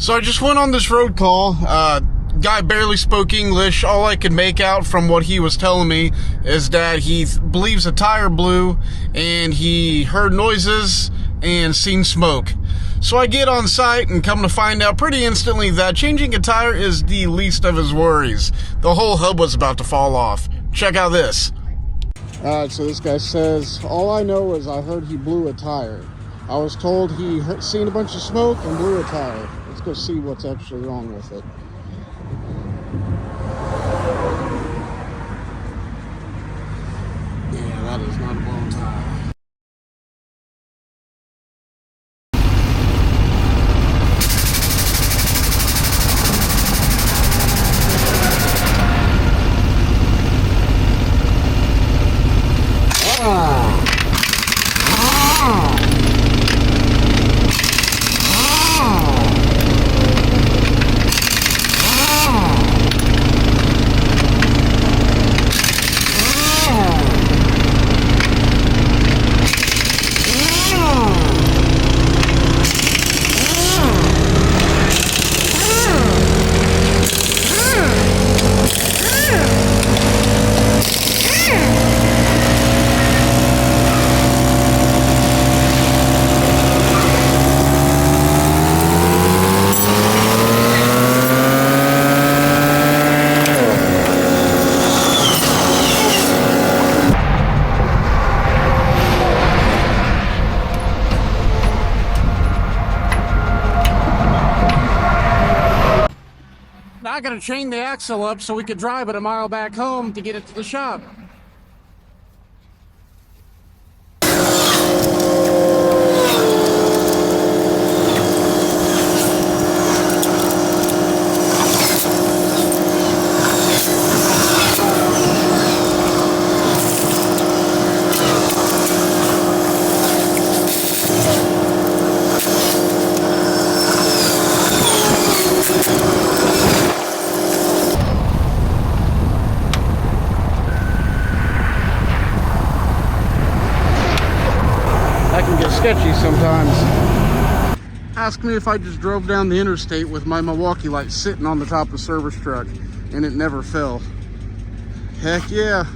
So I just went on this road call. Guy barely spoke English. All I could make out from what he was telling me is that he believes a tire blew and he heard noises and seen smoke. So I get on site and come to find out pretty instantly that changing a tire is the least of his worries. The whole hub was about to fall off. Check out this. Alright, so this guy says, all I know is I heard he blew a tire. I was told he seen a bunch of smoke and blew a tire. Let's go see what's actually wrong with it. Yeah, that is not a blown tire. I gotta chain the axle up so we could drive it a mile back home to get it to the shop. That can get sketchy sometimes. Ask me if I just drove down the interstate with my Milwaukee light sitting on the top of the service truck and it never fell. Heck yeah.